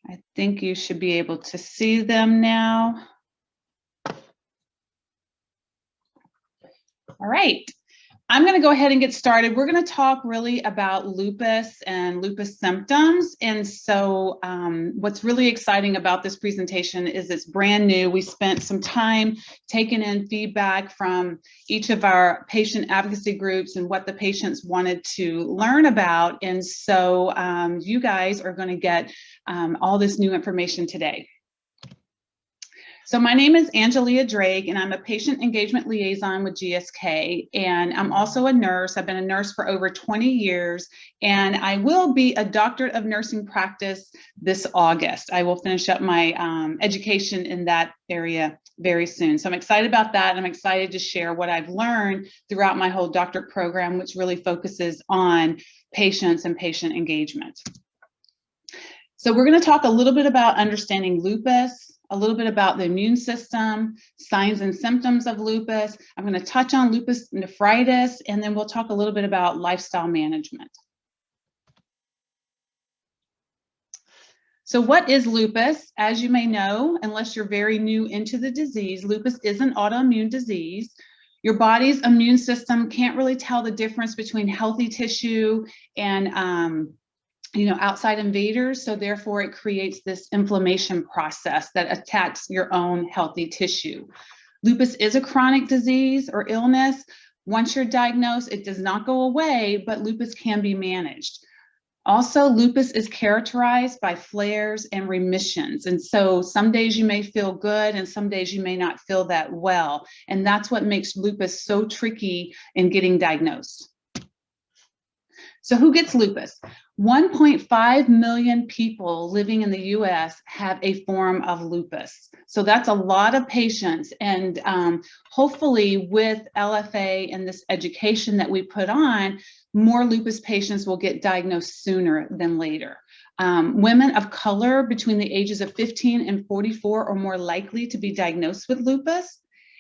I think you should be able to see them now. All right. I'm going to go ahead and get started. We're going to talk really about lupus and lupus symptoms. And so what's really exciting about this presentation is it's brand new. We spent some time taking in feedback from each of our patient advocacy groups and what the patients wanted to learn about. And so you guys are going to get all this new information today. So my name is Angelia Drake, and I'm a patient engagement liaison with GSK, and I'm also a nurse. I've been a nurse for over 20 years, and I will be a doctorate of nursing practice this August. I will finish up my education in that area very soon. So I'm excited about that, and I'm excited to share what I've learned throughout my whole doctorate program, which really focuses on patients and patient engagement. So we're going to talk a little bit about understanding lupus, a little bit about the immune system, signs and symptoms of lupus. I'm going to touch on lupus nephritis, and then we'll talk a little bit about lifestyle management. So what is lupus? As you may know, unless you're very new into the disease, lupus is an autoimmune disease. Your body's immune system can't really tell the difference between healthy tissue and outside invaders, so therefore it creates this inflammation process that attacks your own healthy tissue. Lupus is a chronic disease or illness. Once you're diagnosed, it does not go away, but lupus can be managed. Also, lupus is characterized by flares and remissions. And so some days you may feel good and some days you may not feel that well. And that's what makes lupus so tricky in getting diagnosed. So who gets lupus? 1.5 million people living in the US have a form of lupus. So that's a lot of patients. And hopefully with LFA and this education that we put on, more lupus patients will get diagnosed sooner than later. Women of color between the ages of 15 and 44 are more likely to be diagnosed with lupus.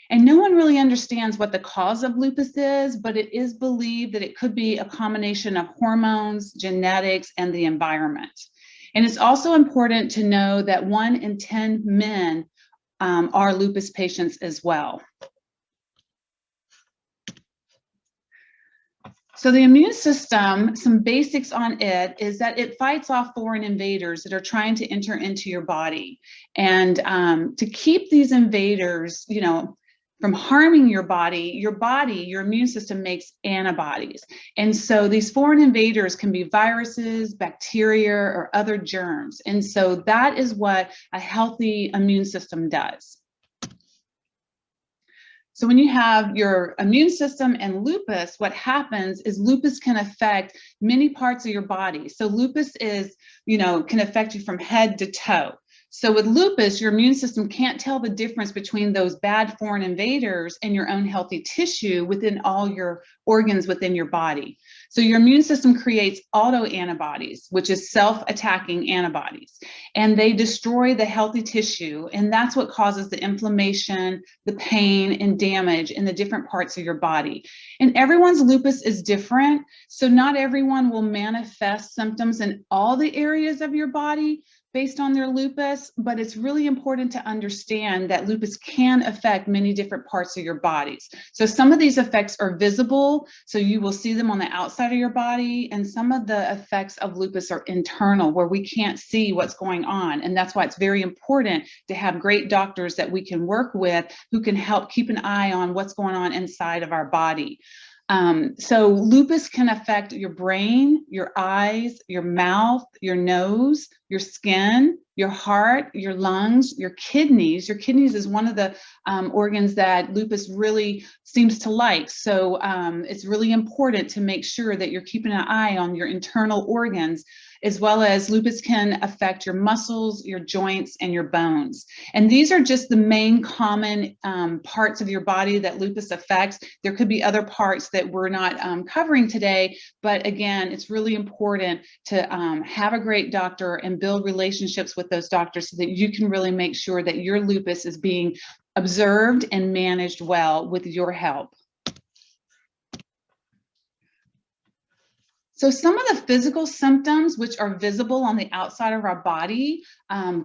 And no one really understands what the cause of lupus is, but it is believed that it could be a combination of hormones, genetics, and the environment. And it's also important to know that 1 in 10 men are lupus patients as well. So the immune system, some basics on it is that it fights off foreign invaders that are trying to enter into your body. And to keep these invaders, from harming your body, your immune system makes antibodies. And so these foreign invaders can be viruses, bacteria, or other germs. And so that is what a healthy immune system does. So when you have your immune system and lupus, what happens is lupus can affect many parts of your body. So lupus is, can affect you from head to toe. So with lupus, your immune system can't tell the difference between those bad foreign invaders and your own healthy tissue within all your organs within your body. So your immune system creates autoantibodies, which is self-attacking antibodies, and they destroy the healthy tissue. And that's what causes the inflammation, the pain, and damage in the different parts of your body. And everyone's lupus is different. So not everyone will manifest symptoms in all the areas of your body based on their lupus, but it's really important to understand that lupus can affect many different parts of your bodies. So some of these effects are visible, so you will see them on the outside of your body, and some of the effects of lupus are internal, where we can't see what's going on. And that's why it's very important to have great doctors that we can work with who can help keep an eye on what's going on inside of our body. So lupus can affect your brain, your eyes, your mouth, your nose, your skin, your heart, your lungs, your kidneys. Your kidneys is one of the organs that lupus really seems to like. So it's really important to make sure that you're keeping an eye on your internal organs, as well as lupus can affect your muscles, your joints, and your bones. And these are just the main common parts of your body that lupus affects. There could be other parts that we're not covering today, but again, it's really important to have a great doctor and build relationships with those doctors so that you can really make sure that your lupus is being observed and managed well with your help. So some of the physical symptoms which are visible on the outside of our body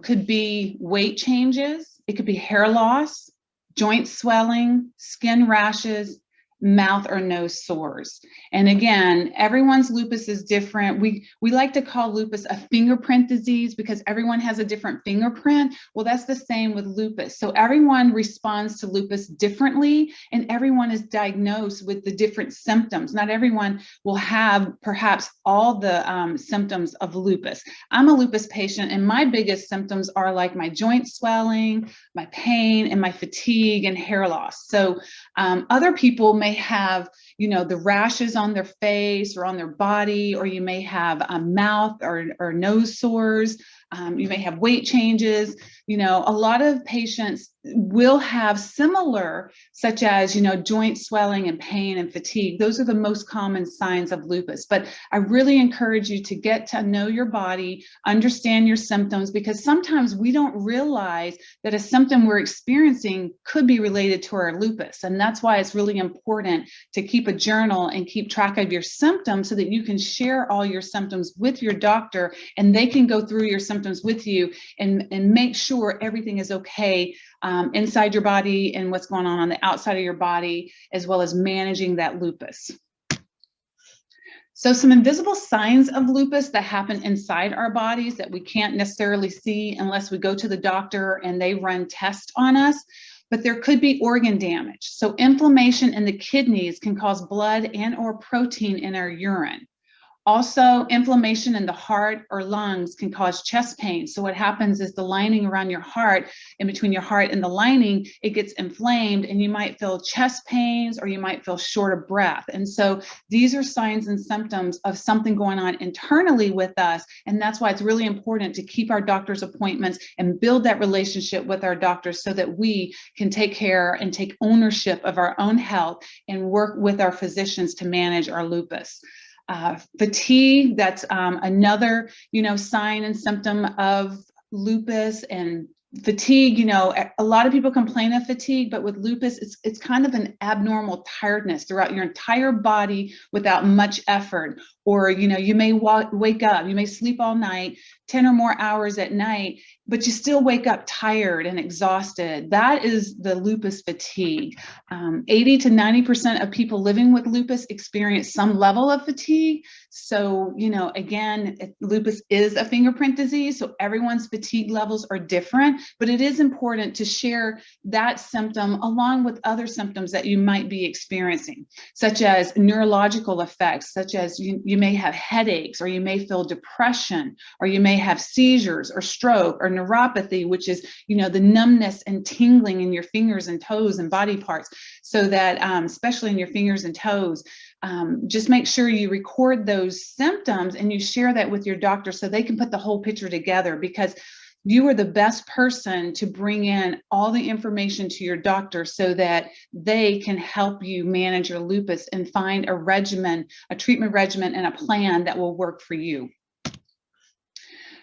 could be weight changes, it could be hair loss, joint swelling, skin rashes, mouth or nose sores. And again, everyone's lupus is different. We like to call lupus a fingerprint disease because everyone has a different fingerprint. Well, that's the same with lupus. So everyone responds to lupus differently, and everyone is diagnosed with the different symptoms. Not everyone will have perhaps all the symptoms of lupus. I'm a lupus patient, and my biggest symptoms are like my joint swelling, my pain, and my fatigue and hair loss. So other people may have, the rashes on their face or on their body, or you may have mouth or nose sores. You may have weight changes. A lot of patients will have similar, such as, joint swelling and pain and fatigue. Those are the most common signs of lupus. But I really encourage you to get to know your body, understand your symptoms, because sometimes we don't realize that a symptom we're experiencing could be related to our lupus. And that's why it's really important to keep a journal and keep track of your symptoms so that you can share all your symptoms with your doctor, and they can go through your symptoms with you and make sure everything is okay inside your body and what's going on the outside of your body, as well as managing that lupus. So some invisible signs of lupus that happen inside our bodies that we can't necessarily see unless we go to the doctor and they run tests on us. But there could be organ damage. So inflammation in the kidneys can cause blood and or protein in our urine. Also, inflammation in the heart or lungs can cause chest pain. So what happens is the lining around your heart, in between your heart and the lining, it gets inflamed, and you might feel chest pains or you might feel short of breath. And so these are signs and symptoms of something going on internally with us. And that's why it's really important to keep our doctor's appointments and build that relationship with our doctors so that we can take care and take ownership of our own health and work with our physicians to manage our lupus. Fatigue, that's another, sign and symptom of lupus. And fatigue, a lot of people complain of fatigue, but with lupus, it's kind of an abnormal tiredness throughout your entire body without much effort. Or, you may wake up, you may sleep all night, 10 or more hours at night, but you still wake up tired and exhausted. That is the lupus fatigue. 80 to 90% of people living with lupus experience some level of fatigue. So, again, lupus is a fingerprint disease, so everyone's fatigue levels are different, but it is important to share that symptom along with other symptoms that you might be experiencing, such as neurological effects, such as you may have headaches, or you may feel depression, or you may have seizures or stroke or neuropathy, which is, the numbness and tingling in your fingers and toes and body parts. So that, especially in your fingers and toes, just make sure you record those symptoms and you share that with your doctor so they can put the whole picture together, because you are the best person to bring in all the information to your doctor so that they can help you manage your lupus and find a regimen, a treatment regimen, and a plan that will work for you.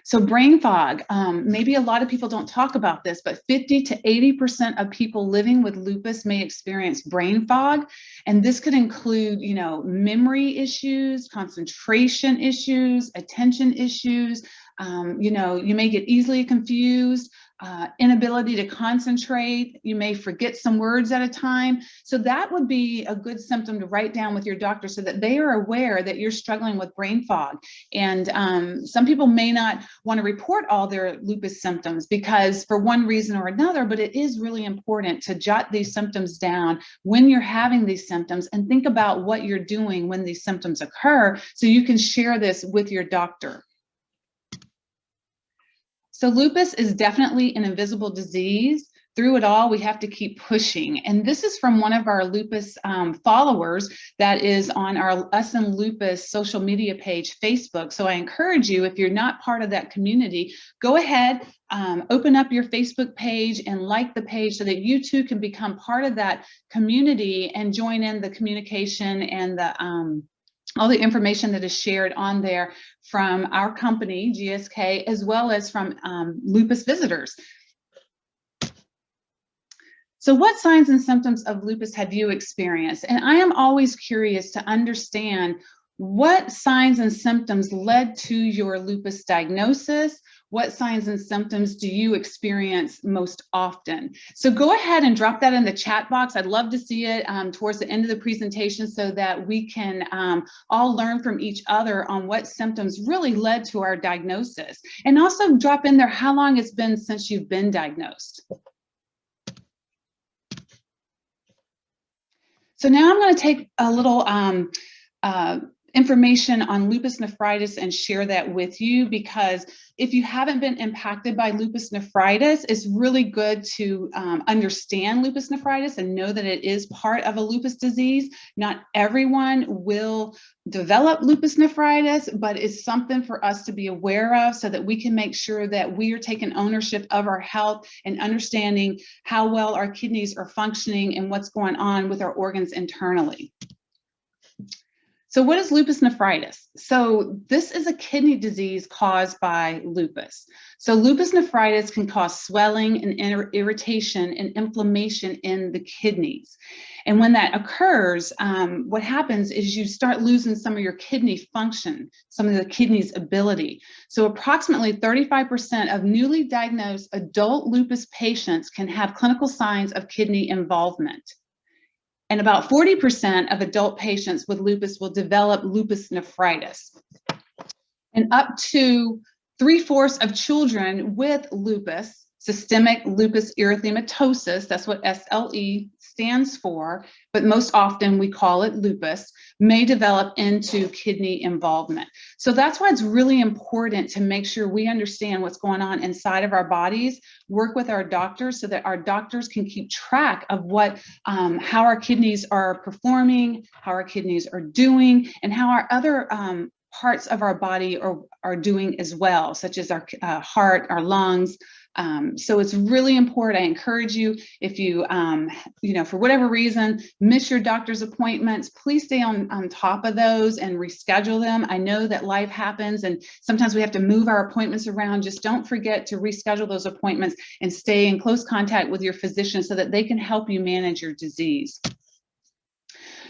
So brain fog, maybe a lot of people don't talk about this, but 50 to 80% of people living with lupus may experience brain fog. And this could include, memory issues, concentration issues, attention issues. You may get easily confused, inability to concentrate. You may forget some words at a time. So that would be a good symptom to write down with your doctor so that they are aware that you're struggling with brain fog. And some people may not want to report all their lupus symptoms because for one reason or another, but it is really important to jot these symptoms down when you're having these symptoms and think about what you're doing when these symptoms occur so you can share this with your doctor. So lupus is definitely an invisible disease. Through it all, we have to keep pushing. And this is from one of our lupus followers that is on our Us and Lupus social media page, Facebook. So I encourage you, if you're not part of that community, go ahead, open up your Facebook page and like the page so that you too can become part of that community and join in the communication and the all the information that is shared on there from our company, GSK, as well as from lupus visitors. So what signs and symptoms of lupus have you experienced? And I am always curious to understand what signs and symptoms led to your lupus diagnosis? What signs and symptoms do you experience most often? So go ahead and drop that in the chat box. I'd love to see it towards the end of the presentation so that we can all learn from each other on what symptoms really led to our diagnosis. And also drop in there how long it's been since you've been diagnosed. So now I'm going to take a little information on lupus nephritis and share that with you, because if you haven't been impacted by lupus nephritis, it's really good to understand lupus nephritis and know that it is part of a lupus disease. Not everyone will develop lupus nephritis, but it's something for us to be aware of so that we can make sure that we are taking ownership of our health and understanding how well our kidneys are functioning and what's going on with our organs internally. So what is lupus nephritis? So this is a kidney disease caused by lupus. So lupus nephritis can cause swelling and irritation and inflammation in the kidneys. And when that occurs, what happens is you start losing some of your kidney function, some of the kidney's ability. So approximately 35% of newly diagnosed adult lupus patients can have clinical signs of kidney involvement. And about 40% of adult patients with lupus will develop lupus nephritis. And up to 3/4 of children with lupus, systemic lupus erythematosus, that's what SLE stands for, but most often we call it lupus, may develop into kidney involvement. So that's why it's really important to make sure we understand what's going on inside of our bodies, work with our doctors so that our doctors can keep track of what, how our kidneys are performing, how our kidneys are doing, and how our other parts of our body are doing as well, such as our heart, our lungs. So it's really important. I encourage you, if you, for whatever reason, miss your doctor's appointments, please stay on top of those and reschedule them. I know that life happens and sometimes we have to move our appointments around. Just don't forget to reschedule those appointments and stay in close contact with your physician so that they can help you manage your disease.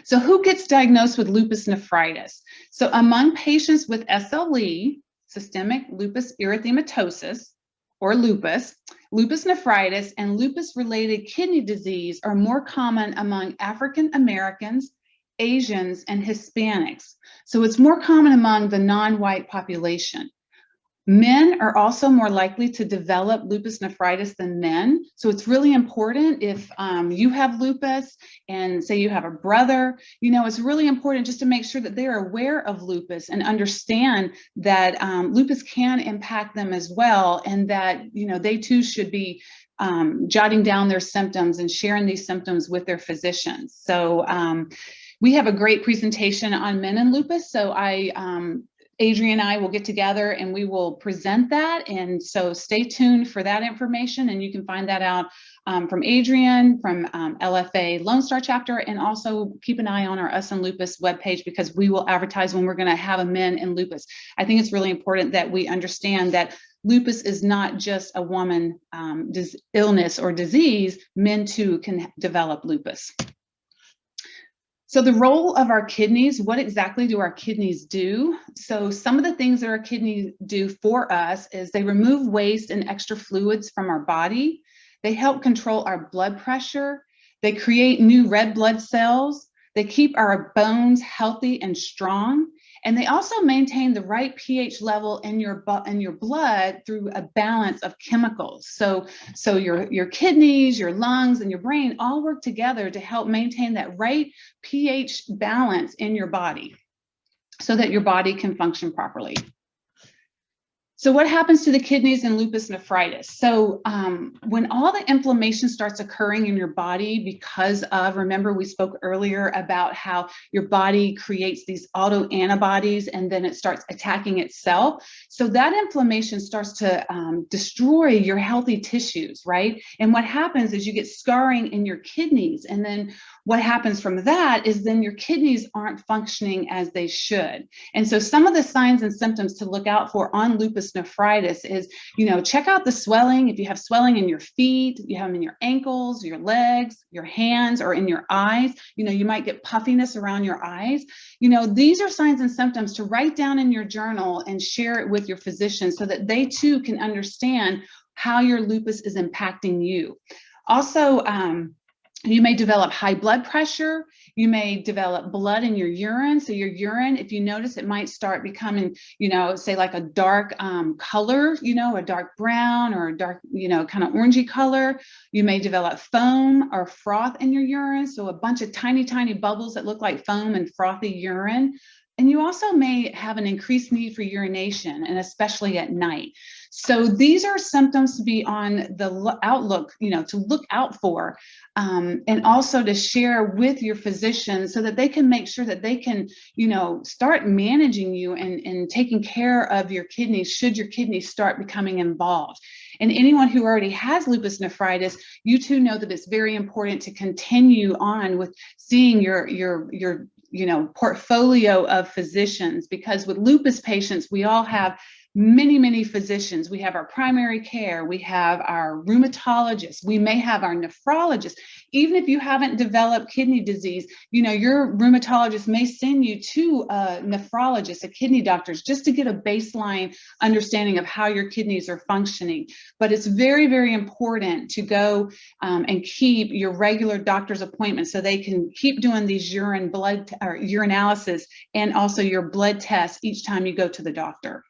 So who gets diagnosed with lupus nephritis? So among patients with SLE, systemic lupus erythematosus, or lupus, lupus nephritis, and lupus-related kidney disease are more common among African Americans, Asians, and Hispanics. So it's more common among the non-white population. Men are also more likely to develop lupus nephritis than men. So it's really important if you have lupus and say you have a brother, it's really important just to make sure that they're aware of lupus and understand that lupus can impact them as well, and that, they too should be jotting down their symptoms and sharing these symptoms with their physicians. So we have a great presentation on men and lupus. So Adrian and I will get together and we will present that. And so stay tuned for that information. And you can find that out from Adrian, from LFA Lone Star chapter, and also keep an eye on our Us and Lupus webpage, because we will advertise when we're going to have a men in lupus. I think it's really important that we understand that lupus is not just a woman illness or disease. Men too can develop lupus. So the role of our kidneys, what exactly do our kidneys do? So some of the things that our kidneys do for us is they remove waste and extra fluids from our body. They help control our blood pressure. They create new red blood cells. They keep our bones healthy and strong. And they also maintain the right pH level in your blood through a balance of chemicals. So your kidneys, your lungs, and your brain all work together to help maintain that right pH balance in your body so that your body can function properly. So what happens to the kidneys in lupus nephritis? So when all the inflammation starts occurring in your body because of, remember we spoke earlier about how your body creates these autoantibodies and then it starts attacking itself. So that inflammation starts to destroy your healthy tissues, right? And what happens is you get scarring in your kidneys. And then what happens from that is then your kidneys aren't functioning as they should. And so some of the signs and symptoms to look out for on lupus nephritis is, check out the swelling. If you have swelling in your feet, you have them in your ankles, your legs, your hands, or in your eyes, you might get puffiness around your eyes. These are signs and symptoms to write down in your journal and share it with your physician so that they too can understand how your lupus is impacting you. Also, you may develop high blood pressure. You may develop blood in your urine. So your urine, if you notice, it might start becoming, say like a dark color, a dark brown or a dark, kind of orangey color. You may develop foam or froth in your urine. So a bunch of tiny, tiny bubbles that look like foam and frothy urine. And you also may have an increased need for urination, and especially at night. So these are symptoms to be on the outlook, to look out for, and also to share with your physician so that they can make sure that they can, start managing you and taking care of your kidneys should your kidneys start becoming involved. And anyone who already has lupus nephritis, you too know that it's very important to continue on with seeing your portfolio of physicians, because with lupus patients, we all have many, many physicians. We have our primary care, we have our rheumatologist, we may have our nephrologist. Even if you haven't developed kidney disease, your rheumatologist may send you to a nephrologist, a kidney doctor, just to get a baseline understanding of how your kidneys are functioning. But it's very, very important to go and keep your regular doctor's appointments so they can keep doing these urinalysis and also your blood tests each time you go to the doctor.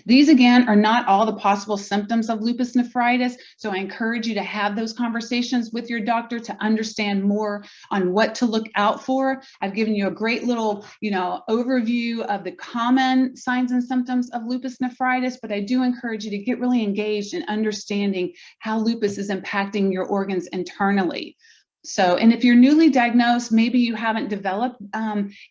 These, again, are not all the possible symptoms of lupus nephritis, so I encourage you to have those conversations with your doctor to understand more on what to look out for. I've given you a great little, overview of the common signs and symptoms of lupus nephritis, but I do encourage you to get really engaged in understanding how lupus is impacting your organs internally. So, and if you're newly diagnosed, maybe you haven't developed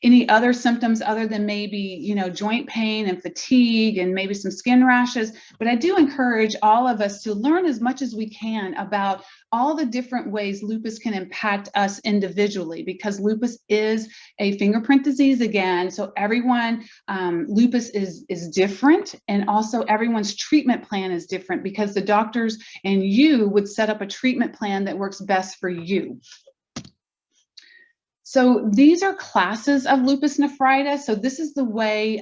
any other symptoms other than maybe, joint pain and fatigue and maybe some skin rashes. But I do encourage all of us to learn as much as we can about all the different ways lupus can impact us individually, because lupus is a fingerprint disease again. So everyone, lupus is different, and also everyone's treatment plan is different because the doctors and you would set up a treatment plan that works best for you. So these are classes of lupus nephritis. So this is the way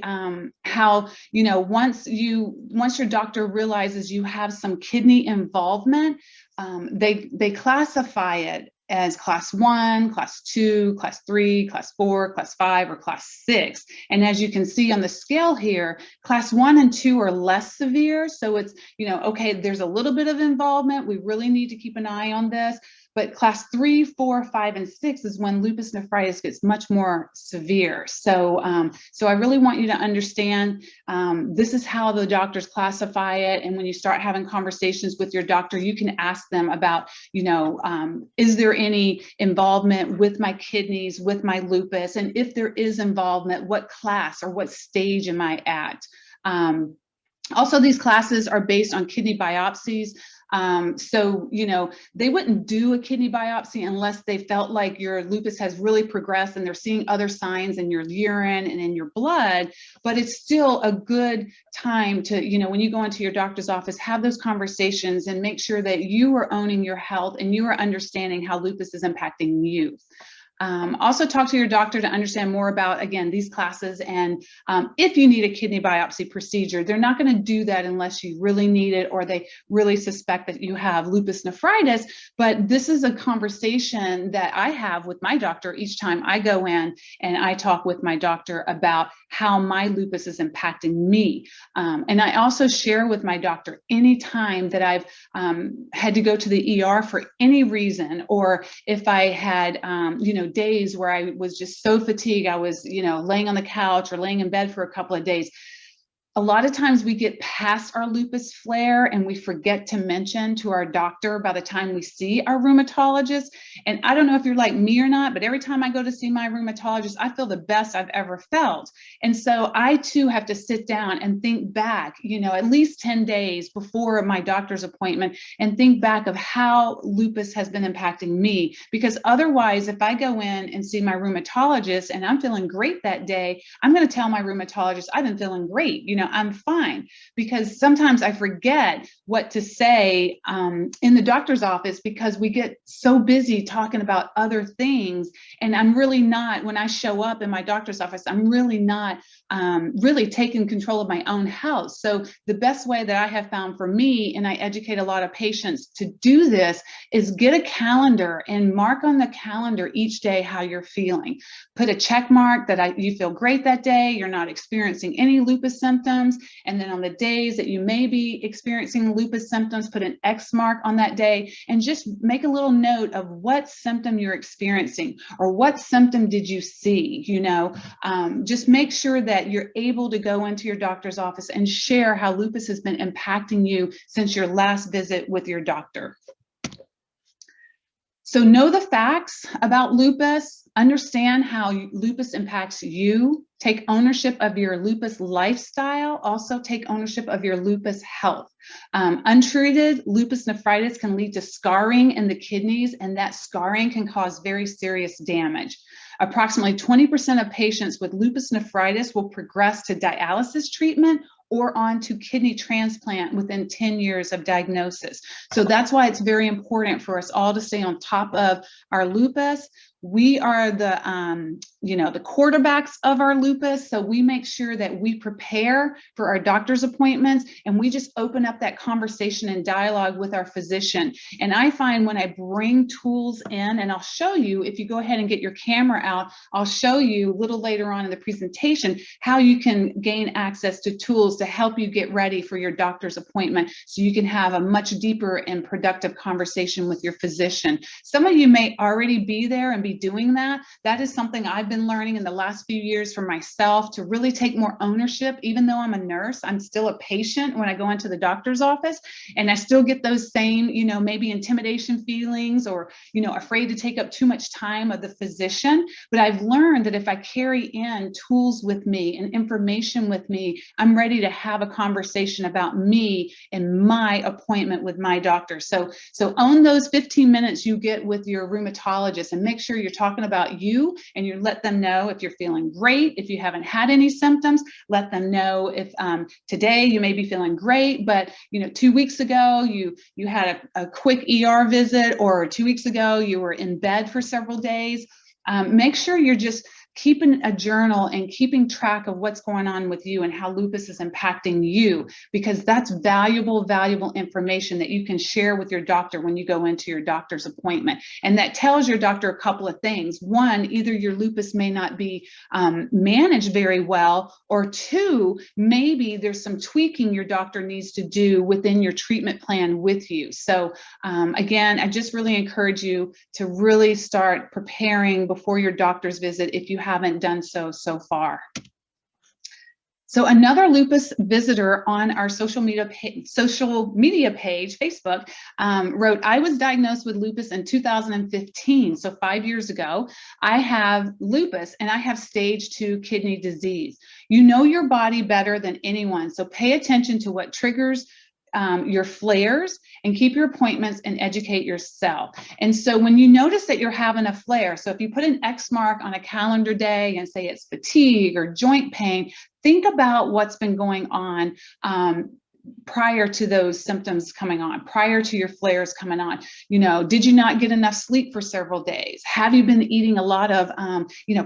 how, once your doctor realizes you have some kidney involvement, they classify it as class 1, class 2, class 3, class 4, class 5, or class 6. And as you can see on the scale here, class 1 and 2 are less severe. So it's, okay, there's a little bit of involvement. We really need to keep an eye on this. But class 3, 4, 5, and 6 is when lupus nephritis gets much more severe. So, so I really want you to understand this is how the doctors classify it. And when you start having conversations with your doctor, you can ask them about, is there any involvement with my kidneys, with my lupus? And if there is involvement, what class or what stage am I at? Also, these classes are based on kidney biopsies. So, they wouldn't do a kidney biopsy unless they felt like your lupus has really progressed and they're seeing other signs in your urine and in your blood. But it's still a good time to, when you go into your doctor's office, have those conversations and make sure that you are owning your health and you are understanding how lupus is impacting you. Also talk to your doctor to understand more about, again, these classes, and if you need a kidney biopsy procedure. They're not going to do that unless you really need it or they really suspect that you have lupus nephritis. But this is a conversation that I have with my doctor each time I go in and I talk with my doctor about how my lupus is impacting me. And I also share with my doctor anytime that I've had to go to the ER for any reason, or if I had, days where I was just so fatigued, I was, laying on the couch or laying in bed for a couple of days. A lot of times we get past our lupus flare and we forget to mention to our doctor by the time we see our rheumatologist. And I don't know if you're like me or not, but every time I go to see my rheumatologist, I feel the best I've ever felt. And so I too have to sit down and think back, at least 10 days before my doctor's appointment, and think back of how lupus has been impacting me. Because otherwise, if I go in and see my rheumatologist and I'm feeling great that day, I'm going to tell my rheumatologist I've been feeling great. I'm fine, because sometimes I forget what to say in the doctor's office because we get so busy talking about other things. And I'm really not, when I show up in my doctor's office, I'm really not really taking control of my own health. So the best way that I have found for me, and I educate a lot of patients to do this, is get a calendar and mark on the calendar each day how you're feeling. Put a check mark that you feel great that day, you're not experiencing any lupus symptoms. And then on the days that you may be experiencing lupus symptoms, put an X mark on that day and just make a little note of what symptom you're experiencing or what symptom did you see. Just make sure that you're able to go into your doctor's office and share how lupus has been impacting you since your last visit with your doctor. So know the facts about lupus, understand how lupus impacts you, take ownership of your lupus lifestyle, also take ownership of your lupus health. Untreated lupus nephritis can lead to scarring in the kidneys, and that scarring can cause very serious damage. Approximately 20% of patients with lupus nephritis will progress to dialysis treatment or on to kidney transplant within 10 years of diagnosis. So that's why it's very important for us all to stay on top of our lupus. We are the quarterbacks of our lupus. So we make sure that we prepare for our doctor's appointments and we just open up that conversation and dialogue with our physician. And I find when I bring tools in, and I'll show you, if you go ahead and get your camera out, I'll show you a little later on in the presentation how you can gain access to tools to help you get ready for your doctor's appointment so you can have a much deeper and productive conversation with your physician. Some of you may already be there and be doing that. That is something I've been learning in the last few years for myself, to really take more ownership. Even though I'm a nurse, I'm still a patient when I go into the doctor's office, and I still get those same, maybe intimidation feelings or, afraid to take up too much time of the physician. But I've learned that if I carry in tools with me and information with me, I'm ready to have a conversation about me and my appointment with my doctor. So own those 15 minutes you get with your rheumatologist, and make sure you're talking about you, and you let them know if you're feeling great. If you haven't had any symptoms, let them know if today you may be feeling great, but 2 weeks ago you had a quick ER visit, or 2 weeks ago you were in bed for several days. Make sure you're just keeping a journal and keeping track of what's going on with you and how lupus is impacting you, because that's valuable information that you can share with your doctor when you go into your doctor's appointment. And that tells your doctor a couple of things. One, either your lupus may not be managed very well, or two, maybe there's some tweaking your doctor needs to do within your treatment plan with you. So again, I just really encourage you to really start preparing before your doctor's visit if you haven't done so far. So another lupus visitor on our social media page, Facebook, wrote, I was diagnosed with lupus in 2015, so 5 years ago. I have lupus and I have stage 2 kidney disease. You know your body better than anyone, so pay attention to what triggers your flares, and keep your appointments and educate yourself. And so when you notice that you're having a flare, so if you put an X mark on a calendar day and say it's fatigue or joint pain, think about what's been going on prior to those symptoms coming on, prior to your flares coming on. Did you not get enough sleep for several days? Have you been eating a lot of,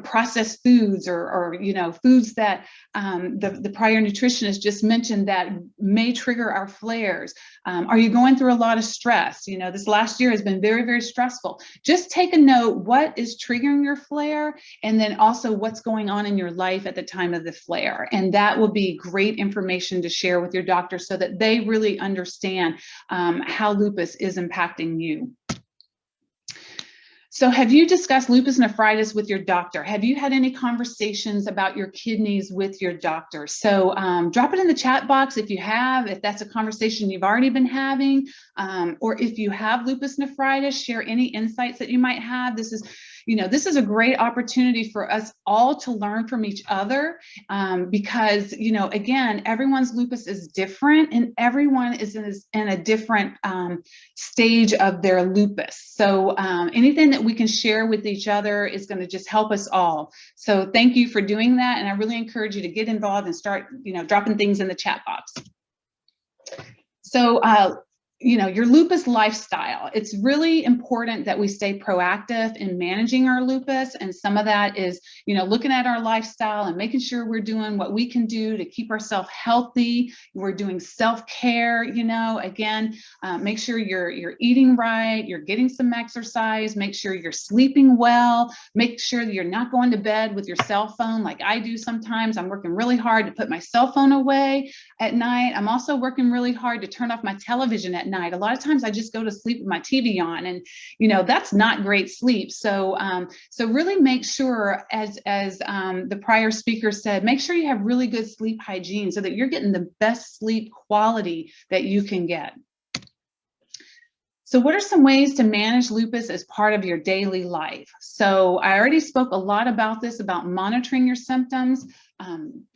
processed foods or foods that the prior nutritionist just mentioned that may trigger our flares? Are you going through a lot of stress? This last year has been very, very stressful. Just take a note, what is triggering your flare? And then also what's going on in your life at the time of the flare. And that will be great information to share with your doctor so that they really understand how lupus is impacting you. So have you discussed lupus nephritis with your doctor? Have you had any conversations about your kidneys with your doctor? So drop it in the chat box if you have, if that's a conversation you've already been having, or if you have lupus nephritis, share any insights that you might have. This is a great opportunity for us all to learn from each other, because, again, everyone's lupus is different and everyone is in a different stage of their lupus. So anything that we can share with each other is going to just help us all. So thank you for doing that. And I really encourage you to get involved and start, dropping things in the chat box. So, your lupus lifestyle. It's really important that we stay proactive in managing our lupus. And some of that is, looking at our lifestyle and making sure we're doing what we can do to keep ourselves healthy. We're doing self-care, again, make sure you're eating right, you're getting some exercise, make sure you're sleeping well, make sure that you're not going to bed with your cell phone like I do sometimes. I'm working really hard to put my cell phone away at night. I'm also working really hard to turn off my television at night. A lot of times I just go to sleep with my TV on, and that's not great sleep. So so really make sure, as the prior speaker said, make sure you have really good sleep hygiene so that you're getting the best sleep quality that you can get. So what are some ways to manage lupus as part of your daily life? So I already spoke a lot about this, about monitoring your symptoms.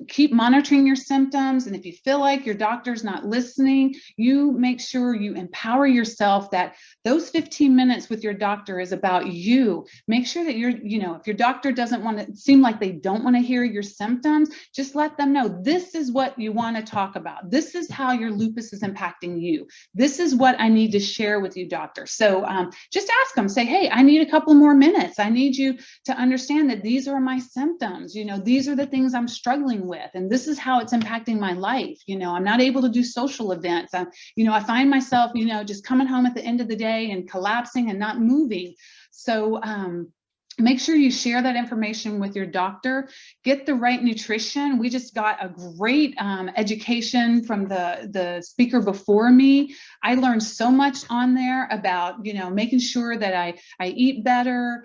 Keep monitoring your symptoms. And if you feel like your doctor's not listening, you make sure you empower yourself that those 15 minutes with your doctor is about you. Make sure that if your doctor doesn't want to seem like they don't want to hear your symptoms, just let them know this is what you want to talk about. This is how your lupus is impacting you. This is what I need to share with you, doctor. So just ask them, say, hey, I need a couple more minutes. I need you to understand that these are my symptoms. These are the things I'm struggling with, and this is how it's impacting my life. I'm not able to do social events. I find myself, just coming home at the end of the day and collapsing and not moving. So make sure you share that information with your doctor. Get the right nutrition. We just got a great education from the speaker before me. I learned so much on there about, making sure that I eat better,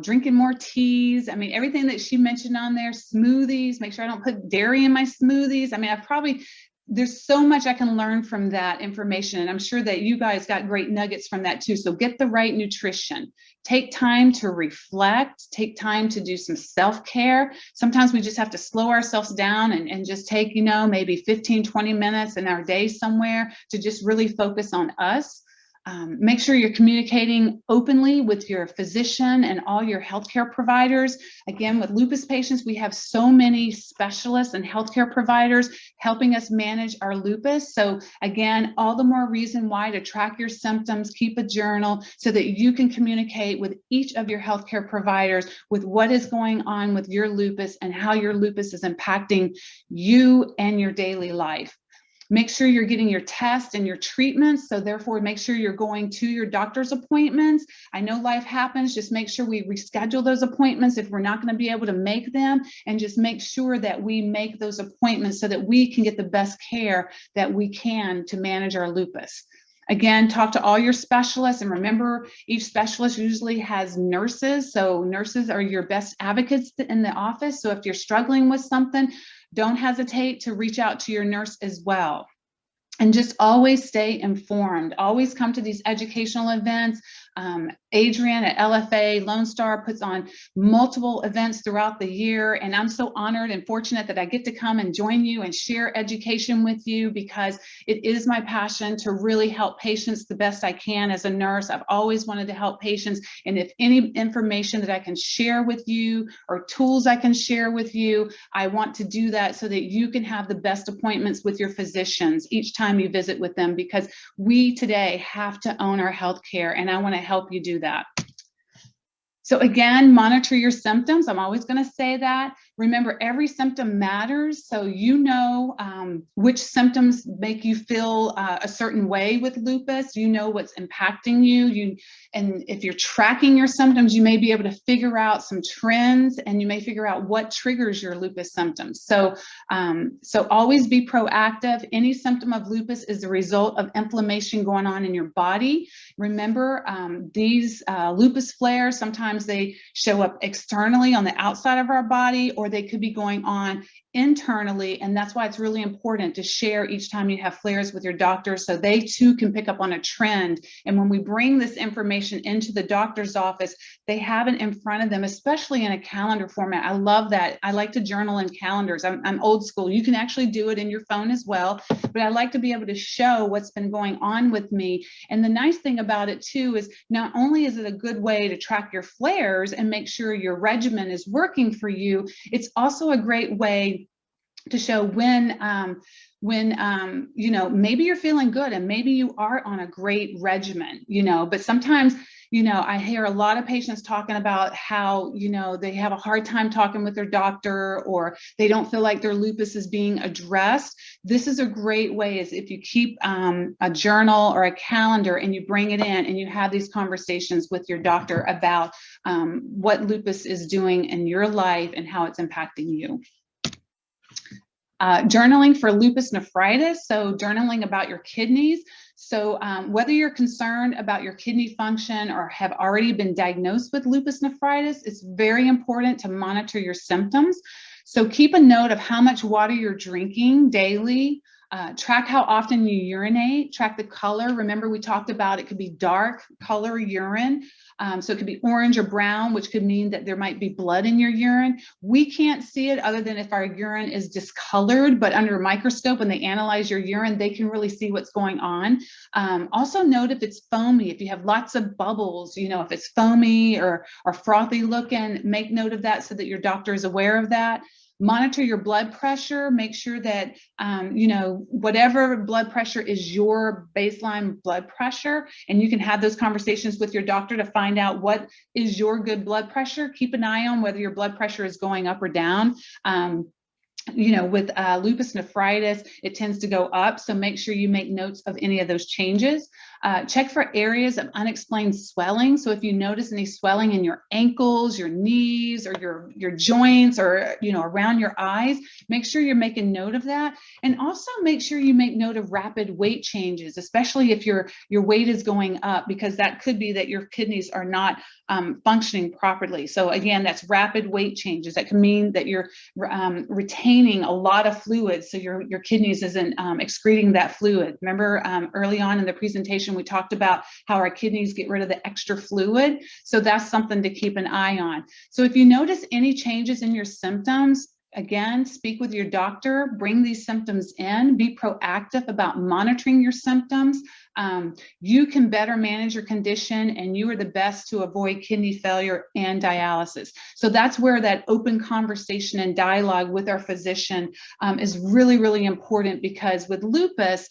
drinking more teas. I mean, everything that she mentioned on there, smoothies, make sure I don't put dairy in my smoothies. I mean, there's so much I can learn from that information. And I'm sure that you guys got great nuggets from that too. So get the right nutrition. Take time to reflect. Take time to do some self-care. Sometimes we just have to slow ourselves down and just take, maybe 15, 20 minutes in our day somewhere to just really focus on us. Make sure you're communicating openly with your physician and all your healthcare providers. Again, with lupus patients, we have so many specialists and healthcare providers helping us manage our lupus. So again, all the more reason why to track your symptoms, keep a journal so that you can communicate with each of your healthcare providers with what is going on with your lupus and how your lupus is impacting you and your daily life. Make sure you're getting your tests and your treatments. So therefore, make sure you're going to your doctor's appointments. I know life happens. Just make sure we reschedule those appointments if we're not going to be able to make them, and just make sure that we make those appointments so that we can get the best care that we can to manage our lupus. Again, talk to all your specialists, and remember, each specialist usually has nurses. So nurses are your best advocates in the office. So if you're struggling with something, don't hesitate to reach out to your nurse as well. And just always stay informed. Always come to these educational events. Adrian at LFA Lone Star puts on multiple events throughout the year, and I'm so honored and fortunate that I get to come and join you and share education with you, because it is my passion to really help patients the best I can as a nurse. I've always wanted to help patients, and if any information that I can share with you or tools I can share with you, I want to do that so that you can have the best appointments with your physicians each time you visit with them, because we today have to own our healthcare, and I want to help you do that. So again, monitor your symptoms. I'm always going to say that. Remember, every symptom matters, so you know which symptoms make you feel a certain way with lupus. You know what's impacting you. And if you're tracking your symptoms, you may be able to figure out some trends, and you may figure out what triggers your lupus symptoms. So, so always be proactive. Any symptom of lupus is the result of inflammation going on in your body. Remember, these lupus flares, sometimes they show up externally on the outside of our body, or they could be going on internally, and that's why it's really important to share each time you have flares with your doctor, so they too can pick up on a trend. And when we bring this information into the doctor's office, they have it in front of them, especially in a calendar format. I love that. I like to journal in calendars. I'm old school. You can actually do it in your phone as well, but I like to be able to show what's been going on with me. And the nice thing about it too is not only is it a good way to track your flares and make sure your regimen is working for you, it's also a great way to show when you know, maybe you're feeling good and maybe you are on a great regimen, you know. But sometimes, you know, I hear a lot of patients talking about how, you know, they have a hard time talking with their doctor, or they don't feel like their lupus is being addressed. This is a great way, is if you keep a journal or a calendar and you bring it in and you have these conversations with your doctor about what lupus is doing in your life and how it's impacting you. Journaling for lupus nephritis, so journaling about your kidneys. So whether you're concerned about your kidney function or have already been diagnosed with lupus nephritis, it's very important to monitor your symptoms. So keep a note of how much water you're drinking daily. Track how often you urinate, track the color. Remember, we talked about it could be dark color urine. So it could be orange or brown, which could mean that there might be blood in your urine. We can't see it other than if our urine is discolored, but under a microscope, when they analyze your urine, they can really see what's going on. Also note if it's foamy, if you have lots of bubbles, you know, if it's foamy or frothy looking, make note of that so that your doctor is aware of that. Monitor your blood pressure, make sure that, you know, whatever blood pressure is your baseline blood pressure, and you can have those conversations with your doctor to find out what is your good blood pressure. Keep an eye on whether your blood pressure is going up or down. You know, with lupus nephritis, it tends to go up, so make sure you make notes of any of those changes. Check for areas of unexplained swelling. So if you notice any swelling in your ankles, your knees, or your joints, or, you know, around your eyes, make sure you're making note of that. And also make sure you make note of rapid weight changes, especially if your weight is going up, because that could be that your kidneys are not functioning properly. So again, that's rapid weight changes. That can mean that you're retaining a lot of fluid, so your kidneys isn't excreting that fluid. Remember early on in the presentation, we talked about how our kidneys get rid of the extra fluid. So that's something to keep an eye on. So if you notice any changes in your symptoms, again, speak with your doctor, bring these symptoms in, be proactive about monitoring your symptoms. You can better manage your condition, and you are the best to avoid kidney failure and dialysis. So that's where that open conversation and dialogue with our physician is really, really important, because with lupus,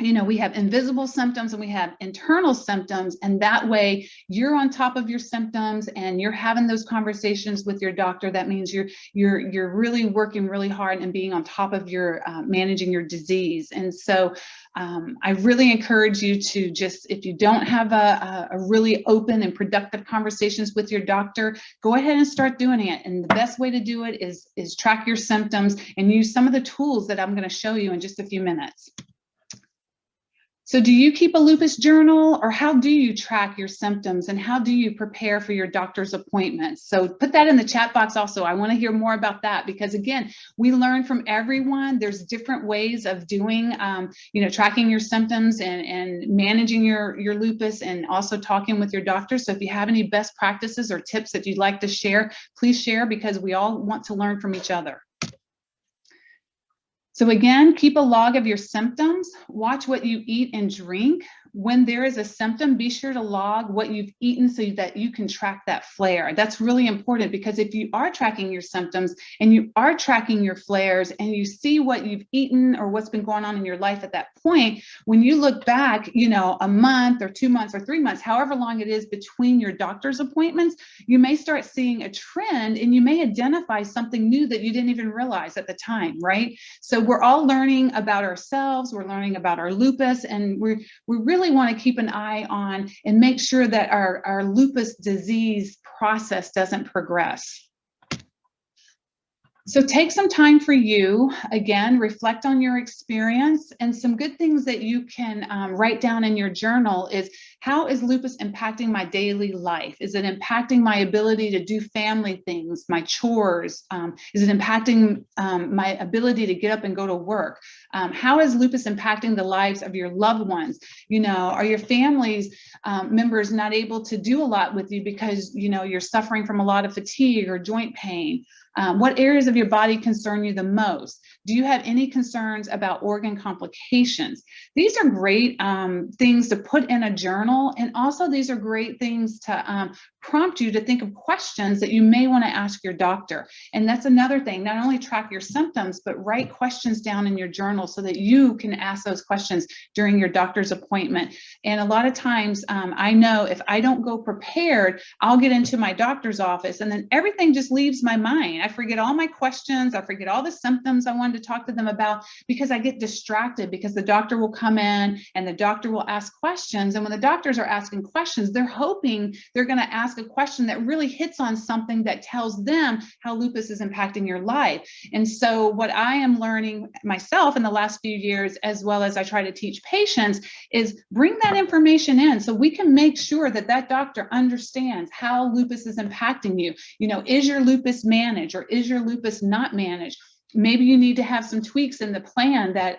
you know, we have invisible symptoms and we have internal symptoms, and that way you're on top of your symptoms and you're having those conversations with your doctor. That means you're really working really hard and being on top of your managing your disease. And so I really encourage you to just, if you don't have a really open and productive conversations with your doctor, go ahead and start doing it. And the best way to do it is track your symptoms and use some of the tools that I'm going to show you in just a few minutes. So do you keep a lupus journal, or how do you track your symptoms, and how do you prepare for your doctor's appointments? So put that in the chat box also. I want to hear more about that, because again, we learn from everyone. There's different ways of doing, you know, tracking your symptoms and managing your lupus, and also talking with your doctor. So if you have any best practices or tips that you'd like to share, please share, because we all want to learn from each other. So again, keep a log of your symptoms, watch what you eat and drink, when there is a symptom, be sure to log what you've eaten so that you can track that flare. That's really important, because if you are tracking your symptoms and you are tracking your flares and you see what you've eaten or what's been going on in your life at that point, when you look back, you know, a month or 2 months or 3 months, however long it is between your doctor's appointments, you may start seeing a trend and you may identify something new that you didn't even realize at the time, right? So we're all learning about ourselves, we're learning about our lupus, and we really want to keep an eye on and make sure that our lupus disease process doesn't progress. So take some time for you, again, reflect on your experience, and some good things that you can write down in your journal is, how is lupus impacting my daily life? Is it impacting my ability to do family things, my chores? Is it impacting my ability to get up and go to work? How is lupus impacting the lives of your loved ones? You know, are your family's members not able to do a lot with you because, you know, you're suffering from a lot of fatigue or joint pain? What areas of your body concern you the most? Do you have any concerns about organ complications? These are great things to put in a journal, and also these are great things to prompt you to think of questions that you may want to ask your doctor. And that's another thing, not only track your symptoms, but write questions down in your journal so that you can ask those questions during your doctor's appointment. And a lot of times, I know if I don't go prepared, I'll get into my doctor's office and then everything just leaves my mind. I forget all my questions, I forget all the symptoms I wanted to talk to them about, because I get distracted, because the doctor will come in and the doctor will ask questions. And when the doctors are asking questions, they're hoping they're going to ask a question that really hits on something that tells them how lupus is impacting your life. And so what I am learning myself in the last few years, as well as I try to teach patients, is bring that information in so we can make sure that that doctor understands how lupus is impacting you. You know, is your lupus managed or is your lupus not managed? Maybe you need to have some tweaks in the plan that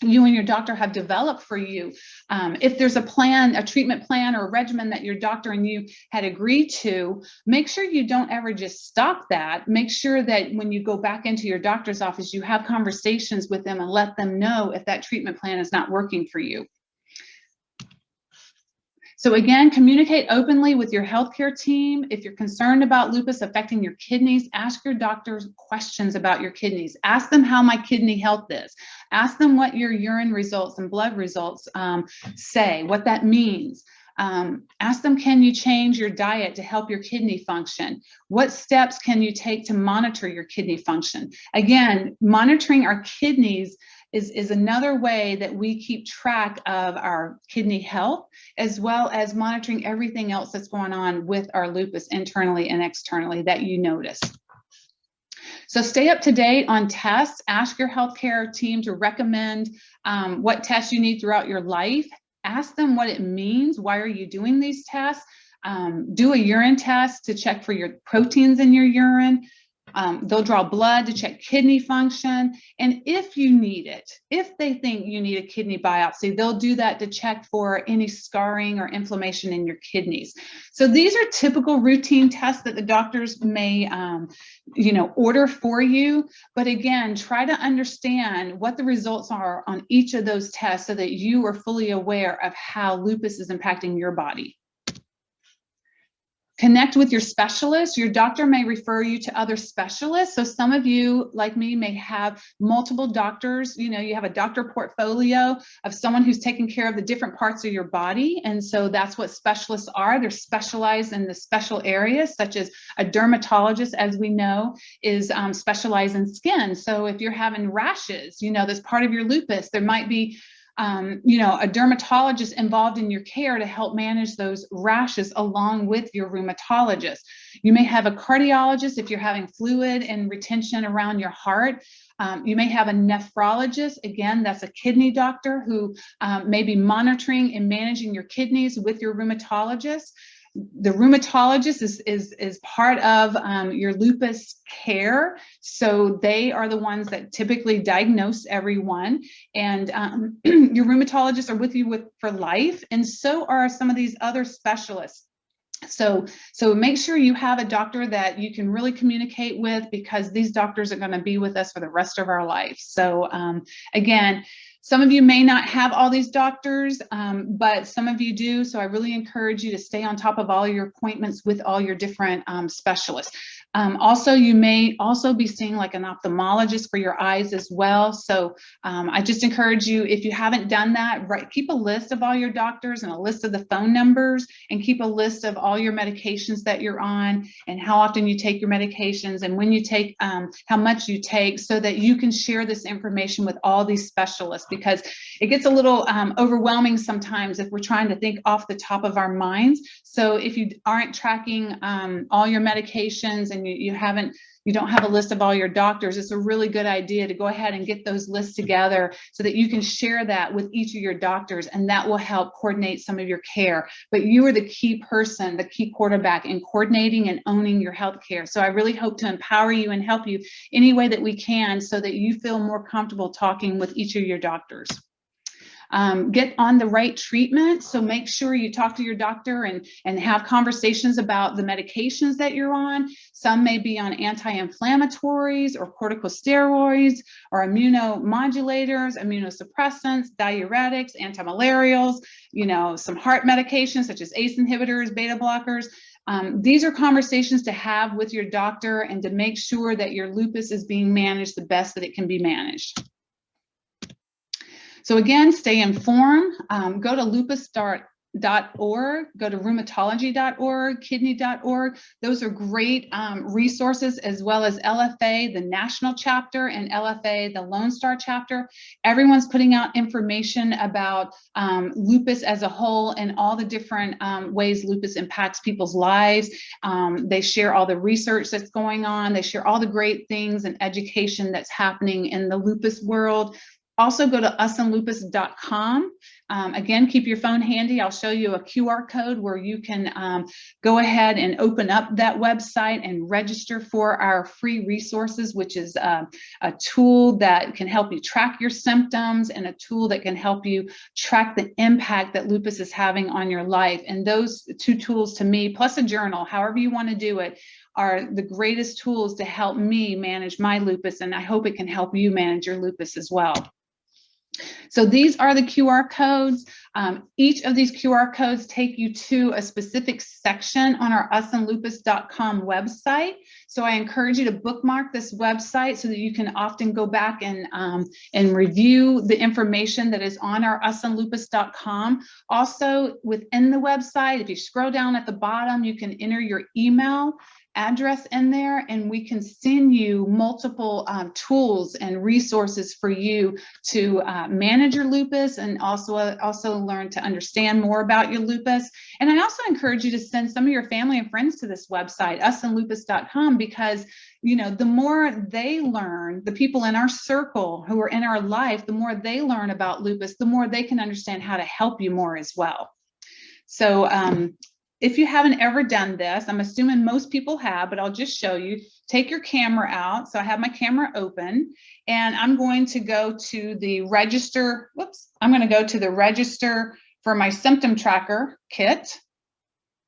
you and your doctor have developed for you. If there's a plan, a treatment plan or a regimen that your doctor and you had agreed to, make sure you don't ever just stop that. Make sure that when you go back into your doctor's office, you have conversations with them and let them know if that treatment plan is not working for you. So again, communicate openly with your healthcare team. If you're concerned about lupus affecting your kidneys, ask your doctors questions about your kidneys. Ask them how my kidney health is. Ask them what your urine results and blood results say, what that means. Ask them, can you change your diet to help your kidney function? What steps can you take to monitor your kidney function? Again, monitoring our kidneys is another way that we keep track of our kidney health, as well as monitoring everything else that's going on with our lupus internally and externally that you notice. So stay up to date on tests. Ask your healthcare team to recommend what tests you need throughout your life. Ask them what it means. Why are you doing these tests? Do a urine test to check for your proteins in your urine. They'll draw blood to check kidney function. And if you need it, if they think you need a kidney biopsy, they'll do that to check for any scarring or inflammation in your kidneys. So these are typical routine tests that the doctors may, order for you. But again, try to understand what the results are on each of those tests so that you are fully aware of how lupus is impacting your body. Connect with your specialist. Your doctor may refer you to other specialists. So some of you, like me, may have multiple doctors. You know, you have a doctor portfolio of someone who's taking care of the different parts of your body. And so that's what specialists are. They're specialized in the special areas, such as a dermatologist, as we know, is specialized in skin. So if you're having rashes, you know, that's part of your lupus, there might be a dermatologist involved in your care to help manage those rashes along with your rheumatologist. You may have a cardiologist if you're having fluid and retention around your heart. You may have a nephrologist. Again, that's a kidney doctor who may be monitoring and managing your kidneys with your rheumatologist. The rheumatologist is part of your lupus care. So they are the ones that typically diagnose everyone. And your rheumatologists are with you for life. And so are some of these other specialists. So make sure you have a doctor that you can really communicate with, because these doctors are going to be with us for the rest of our life. So again, Some of you may not have all these doctors, but some of you do. So I really encourage you to stay on top of all your appointments with all your different specialists. Also, you may also be seeing like an ophthalmologist for your eyes as well. So I just encourage you, if you haven't done that, keep a list of all your doctors and a list of the phone numbers, and keep a list of all your medications that you're on and how often you take your medications and when you take, how much you take, so that you can share this information with all these specialists, because it gets a little overwhelming sometimes if we're trying to think off the top of our minds. So if you aren't tracking all your medications and you don't have a list of all your doctors, it's a really good idea to go ahead and get those lists together so that you can share that with each of your doctors, and that will help coordinate some of your care. But you are the key person, the key quarterback in coordinating and owning your health care. So I really hope to empower you and help you any way that we can so that you feel more comfortable talking with each of your doctors. Get on the right treatment. So make sure you talk to your doctor and have conversations about the medications that you're on. Some may be on anti-inflammatories or corticosteroids or immunomodulators, immunosuppressants, diuretics, antimalarials, some heart medications such as ACE inhibitors, beta blockers. These are conversations to have with your doctor and to make sure that your lupus is being managed the best that it can be managed. So again, stay informed. Go to lupus.org, go to rheumatology.org, kidney.org. Those are great resources, as well as LFA, the national chapter, and LFA, the Lone Star chapter. Everyone's putting out information about lupus as a whole and all the different ways lupus impacts people's lives. They share all the research that's going on. They share all the great things and education that's happening in the lupus world. Also go to usandlupus.com. Again, keep your phone handy. I'll show you a QR code where you can go ahead and open up that website and register for our free resources, which is a tool that can help you track your symptoms and a tool that can help you track the impact that lupus is having on your life. And those two tools, to me, plus a journal, however you want to do it, are the greatest tools to help me manage my lupus, and I hope it can help you manage your lupus as well. So these are the QR codes. Each of these QR codes take you to a specific section on our usandlupus.com website. So I encourage you to bookmark this website so that you can often go back and review the information that is on our usandlupus.com. Also, within the website, if you scroll down at the bottom, you can enter your email address in there, and we can send you multiple tools and resources for you to manage your lupus, and also learn to understand more about your lupus. And I also encourage you to send some of your family and friends to this website, usandlupus.com, because the more they learn, the people in our circle who are in our life, the more they learn about lupus, the more they can understand how to help you more as well. So if you haven't ever done this, I'm assuming most people have, but I'll just show you. Take your camera out. So I have my camera open, and I'm going to go to the register. I'm going to go to the register for my symptom tracker kit.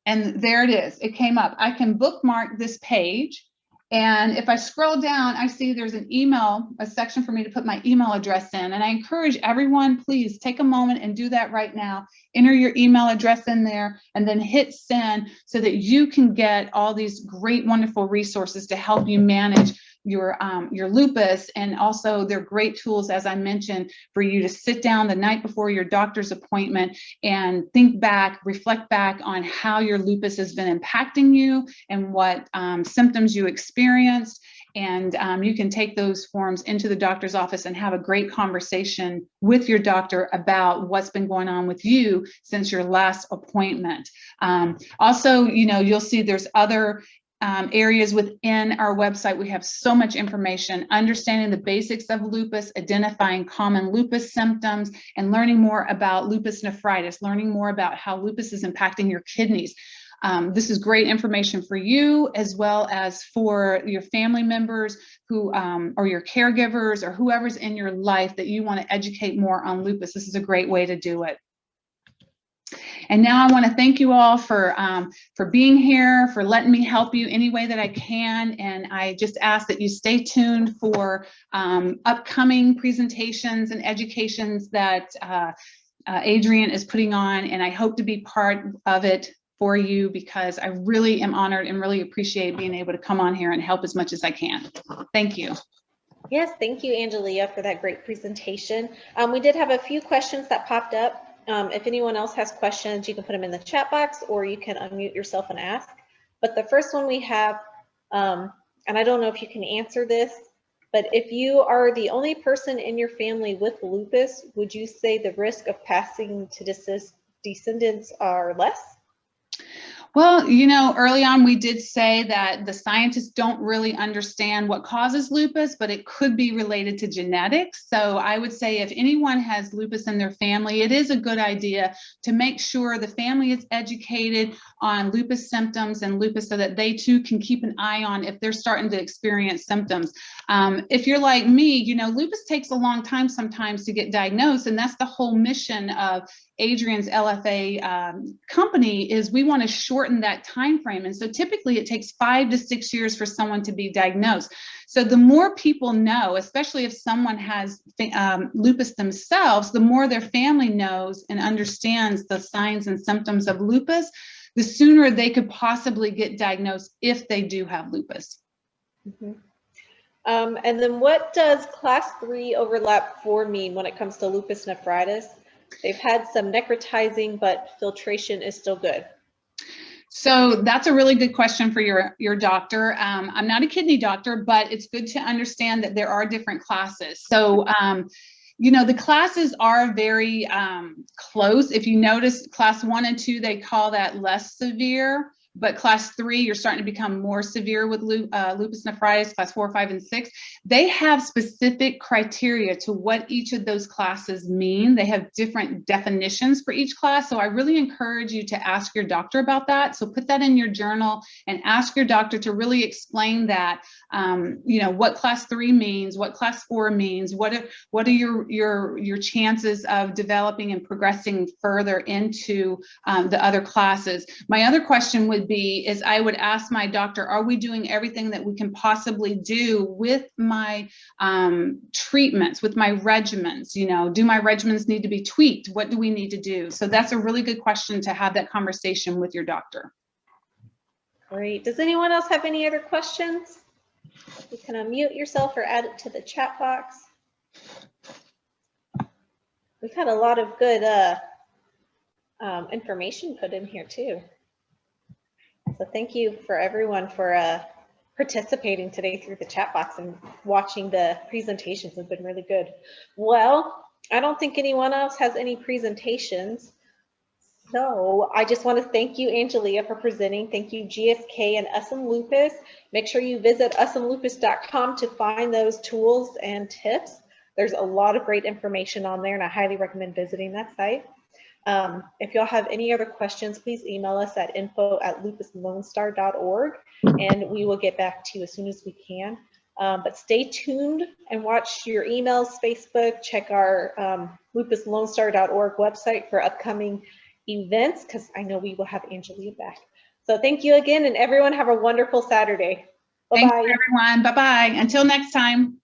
And there it is. It came up. I can bookmark this page. And if I scroll down, I see there's an email, a section for me to put my email address in. And I encourage everyone, please take a moment and do that right now. Enter your email address in there and then hit send so that you can get all these great, wonderful resources to help you manage your lupus. And also they're great tools, as I mentioned, for you to sit down the night before your doctor's appointment and think back, reflect back on how your lupus has been impacting you and what symptoms you experienced. And you can take those forms into the doctor's office and have a great conversation with your doctor about what's been going on with you since your last appointment. Also, you'll see there's other areas within our website. We have so much information, understanding the basics of lupus, identifying common lupus symptoms, and learning more about lupus nephritis, learning more about how lupus is impacting your kidneys. This is great information for you as well as for your family members who, or your caregivers or whoever's in your life that you want to educate more on lupus. This is a great way to do it. And now I want to thank you all for being here, for letting me help you any way that I can. And I just ask that you stay tuned for upcoming presentations and educations that Adrian is putting on, and I hope to be part of it for you, because I really am honored and really appreciate being able to come on here and help as much as I can. Thank you. Yes, thank you, Angelia, for that great presentation. We did have a few questions that popped up. If anyone else has questions, you can put them in the chat box, or you can unmute yourself and ask. But the first one we have, and I don't know if you can answer this, but if you are the only person in your family with lupus, would you say the risk of passing to descendants are less? Well, you know, early on we did say that the scientists don't really understand what causes lupus, but it could be related to genetics. So I would say if anyone has lupus in their family, it is a good idea to make sure the family is educated on lupus symptoms and lupus, so that they too can keep an eye on if they're starting to experience symptoms. If you're like me, you know, lupus takes a long time sometimes to get diagnosed, and that's the whole mission of Adrian's LFA company, is we want to shorten that time frame. And so typically it takes 5 to 6 years for someone to be diagnosed. So the more people know, especially if someone has lupus themselves, the more their family knows and understands the signs and symptoms of lupus, the sooner they could possibly get diagnosed if they do have lupus. Mm-hmm. And then what does class 3 overlap 4 mean when it comes to lupus nephritis? They've had some necrotizing, but filtration is still good. So that's a really good question for your doctor. I'm not a kidney doctor, but it's good to understand that there are different classes. So, you know, the classes are very close. If you notice, class 1 and 2, they call that less severe. But class 3, you're starting to become more severe with lupus nephritis, class 4, 5, and 6. They have specific criteria to what each of those classes mean. They have different definitions for each class. So I really encourage you to ask your doctor about that. So put that in your journal and ask your doctor to really explain that, you know, what class 3 means, what class 4 means, what are your chances of developing and progressing further into the other classes. My other question would be, is I would ask my doctor, are we doing everything that we can possibly do with my treatments, with my regimens? You know, do my regimens need to be tweaked? What do we need to do? So that's a really good question to have that conversation with your doctor. Great. Does anyone else have any other questions? You can unmute yourself or add it to the chat box. We've had a lot of good information put in here too. So thank you for everyone for participating today through the chat box and watching the presentations. Have been really good. Well, I don't think anyone else has any presentations. So I just want to thank you, Angelia, for presenting. Thank you, GSK and Us and Lupus. Make sure you visit usandlupus.com to find those tools and tips. There's a lot of great information on there, and I highly recommend visiting that site. If y'all have any other questions, please email us at info@lupusllonestar.org, and we will get back to you as soon as we can. But stay tuned and watch your emails, Facebook, check our lupusllonestar.org website for upcoming events, because I know we will have Angelia back. So thank you again, and everyone have a wonderful Saturday. Bye-bye. Thanks, everyone. Bye-bye. Until next time.